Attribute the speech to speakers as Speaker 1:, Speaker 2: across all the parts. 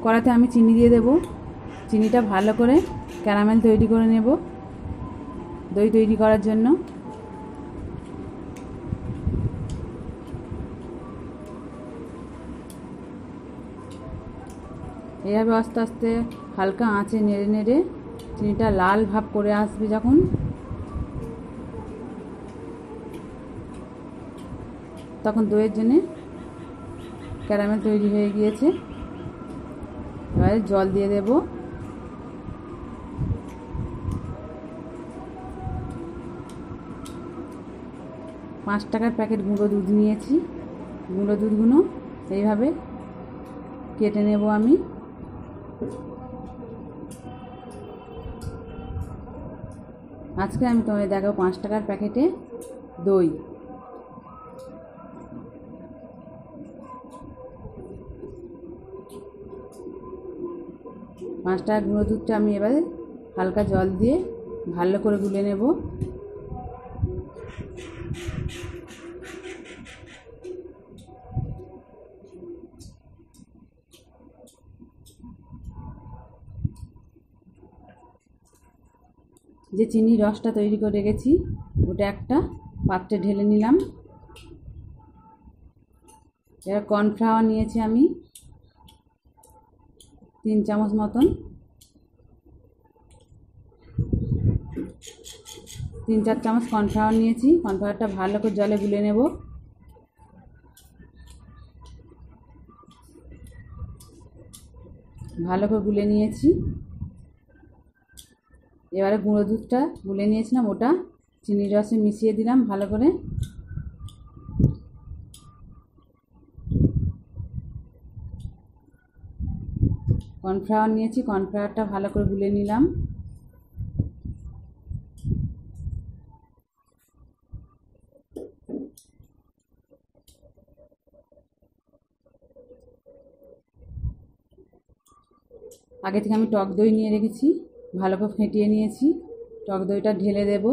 Speaker 1: কড়াতে আমি চিনি দিয়ে দেব। চিনিটা ভালো করে ক্যারামেল তৈরি করে নেব দই তৈরি করার জন্য। এইভাবে আস্তে আস্তে হালকা আঁচে নেড়ে নেড়ে চিনিটা লাল ভাব করে আসবে যখন, তখন দইয়ের জন্যে ক্যারামেল তৈরি হয়ে গিয়েছে। এবারে জল দিয়ে দেব। ৳5 প্যাকেট গুঁড়ো দুধ নিয়েছি। গুঁড়ো দুধগুলো এইভাবে কেটে নেব আমি। আজকে আমি তোমাদের দেখাবো ৳5 প্যাকেটে দই। ৳5 গুঁড়ো দুধটা আমি এবারে হালকা জল দিয়ে ভালো করে গুলে নেব। যে চিনির রসটা তৈরি করে রেখেছি ওটা একটা পাত্রে ঢেলে নিলাম। এবার কর্নফ্লাওয়ার নিয়েছি আমি 3 চামচ মতন। 3-4 চামচ কর্নফ্লাওয়ার নিয়েছি। কর্নফ্লাওয়ারটা ভালো করে জলে গুলে নেব। ভালো করে গুলে নিয়েছি। এবারে গুঁড়ো দুধটা গুলে নিয়েছিলাম ওটা চিনির রসে মিশিয়ে দিলাম ভালো করে। কর্নফ্লাওয়ার নিয়েছি, কর্নফ্লাওয়ারটা ভালো করে গুলে নিলাম। আগে থেকে আমি টক দই নিয়ে রেখেছি, ভালো করে ফেটিয়ে নিয়েছি। টক দইটা ঢেলে দেব।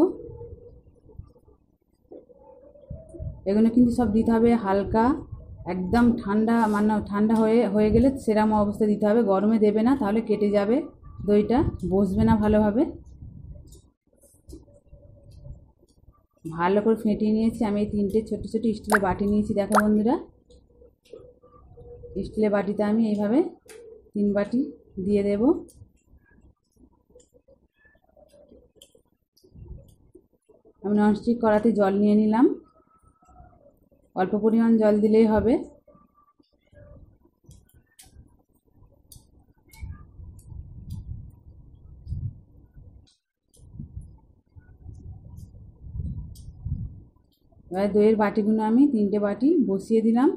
Speaker 1: এগুলো কিন্তু সব দিতে হবে হালকা, একদম ঠান্ডা মানে ঠান্ডা হয়ে গেলে সেরকম অবস্থা দিতে হবে। গরমে দেবে না, তাহলে কেটে যাবে, দইটা বসবে না ভালোভাবে। ভালো করে ফেটিয়ে নিয়েছি আমি। 3টে ছোট ছোট স্টিলের বাটি নিয়েছি। দেখো বন্ধুরা, স্টিলের বাটিতে আমি এইভাবে 3 বাটি দিয়ে দেব। আমি ননস্টিক কড়াতে জল নিয়ে নিলাম। অল্প পরিমাণ জল দিলেই হবে। এবার দইয়ের বাটিগুলো আমি 3টে বাটি বসিয়ে দিলাম।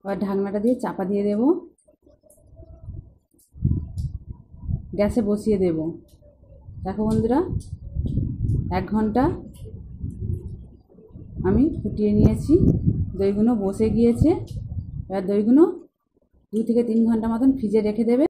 Speaker 1: এবার ঢাকনাটা দিয়ে চাপা দিয়ে দেব। গ্যাসে বসিয়ে দেব। দেখো বন্ধুরা, 1 ঘন্টা আমি ফুটিয়ে নিয়েছি। দইগুলো বসে গিয়েছে। এবার দইগুলো 2 থেকে 3 ঘন্টা মতন ফ্রিজে রেখে দেবে।